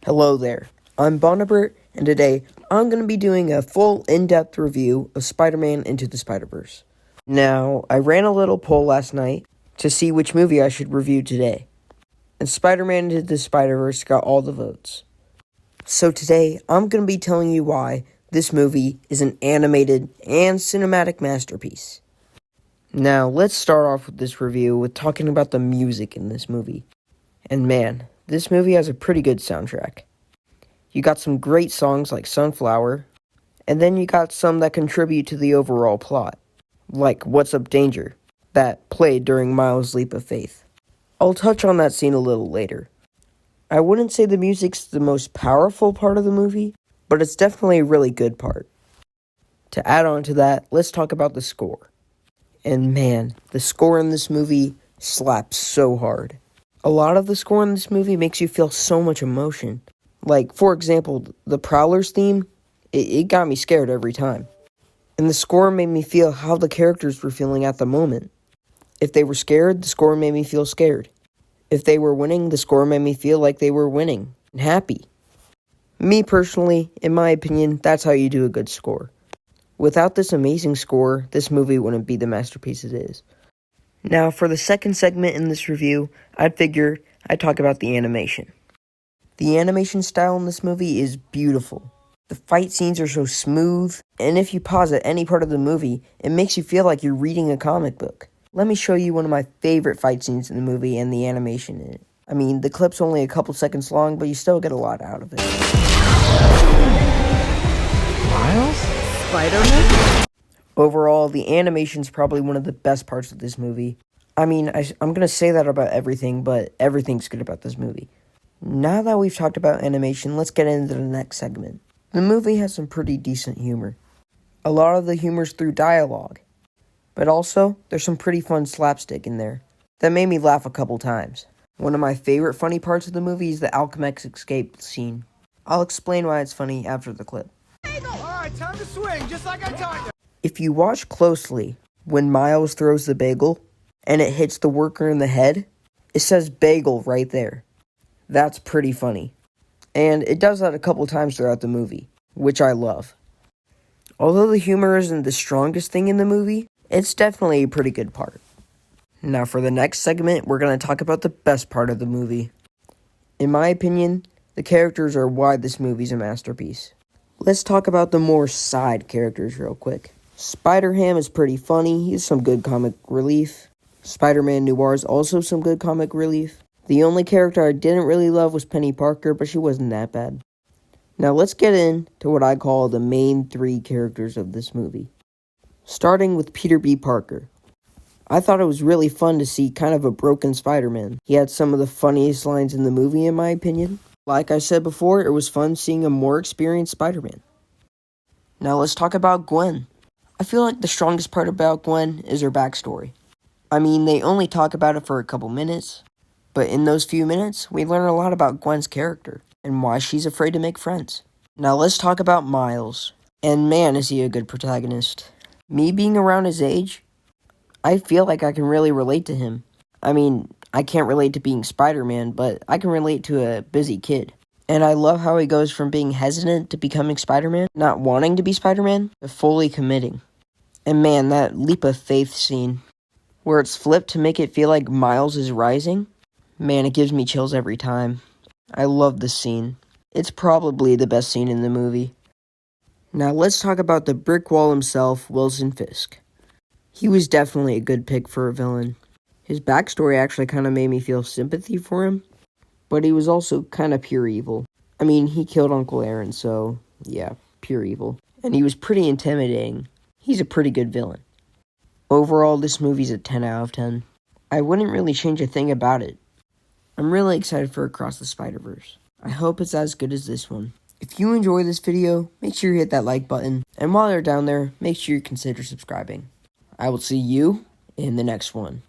Hello there, I'm Bonabert, and today I'm going to be doing a full in-depth review of Spider-Man Into the Spider-Verse. Now, I ran a little poll last night to see which movie I should review today, and Spider-Man Into the Spider-Verse got all the votes. So today, I'm going to be telling you why this movie is an animated and cinematic masterpiece. Now, let's start off with this review with talking about the music in this movie. And man, this movie has a pretty good soundtrack. You got some great songs like Sunflower, and then you got some that contribute to the overall plot, like What's Up Danger, that played during Miles' Leap of Faith. I'll touch on that scene a little later. I wouldn't say the music's the most powerful part of the movie, but it's definitely a really good part. To add on to that, let's talk about the score. And man, the score in this movie slaps so hard. A lot of the score in this movie makes you feel so much emotion. Like, for example, the Prowler's theme, it got me scared every time. And the score made me feel how the characters were feeling at the moment. If they were scared, the score made me feel scared. If they were winning, the score made me feel like they were winning and happy. Me personally, in my opinion, that's how you do a good score. Without this amazing score, this movie wouldn't be the masterpiece it is. Now, for the second segment in this review, I figured I'd talk about the animation. The animation style in this movie is beautiful. The fight scenes are so smooth, and if you pause at any part of the movie, it makes you feel like you're reading a comic book. Let me show you one of my favorite fight scenes in the movie and the animation in it. I mean, the clip's only a couple seconds long, but you still get a lot out of it. Miles? Spider-Man? Overall, the animation's probably one of the best parts of this movie. I mean, I'm gonna say that about everything, but everything's good about this movie. Now that we've talked about animation, let's get into the next segment. The movie has some pretty decent humor. A lot of the humor's through dialogue. But also, there's some pretty fun slapstick in there that made me laugh a couple times. One of my favorite funny parts of the movie is the Alchemax escape scene. I'll explain why it's funny after the clip. Alright, time to swing, just like I taught you. If you watch closely, when Miles throws the bagel and it hits the worker in the head, it says bagel right there. That's pretty funny. And it does that a couple times throughout the movie, which I love. Although the humor isn't the strongest thing in the movie, it's definitely a pretty good part. Now for the next segment, we're going to talk about the best part of the movie. In my opinion, the characters are why this movie's a masterpiece. Let's talk about the more side characters real quick. Spider-Ham is pretty funny, he's some good comic relief. Spider-Man Noir is also some good comic relief. The only character I didn't really love was Penny Parker, but she wasn't that bad. Now let's get into what I call the main three characters of this movie. Starting with Peter B. Parker. I thought it was really fun to see kind of a broken Spider-Man. He had some of the funniest lines in the movie, in my opinion. Like I said before, it was fun seeing a more experienced Spider-Man. Now let's talk about Gwen. I feel like the strongest part about Gwen is her backstory. I mean, they only talk about it for a couple minutes, but in those few minutes, we learn a lot about Gwen's character and why she's afraid to make friends. Now let's talk about Miles. And man, is he a good protagonist. Me being around his age, I feel like I can really relate to him. I mean, I can't relate to being Spider-Man, but I can relate to a busy kid. And I love how he goes from being hesitant to becoming Spider-Man, not wanting to be Spider-Man, to fully committing. And man, that leap of faith scene, where it's flipped to make it feel like Miles is rising, man, it gives me chills every time. I love this scene. It's probably the best scene in the movie. Now let's talk about the brick wall himself, Wilson Fisk. He was definitely a good pick for a villain. His backstory actually kind of made me feel sympathy for him, but he was also kind of pure evil. I mean, he killed Uncle Aaron, so yeah, pure evil. And he was pretty intimidating. He's a pretty good villain. Overall, this movie's a 10 out of 10. I wouldn't really change a thing about it. I'm really excited for Across the Spider-Verse. I hope it's as good as this one. If you enjoy this video, make sure you hit that like button. And while you're down there, make sure you consider subscribing. I will see you in the next one.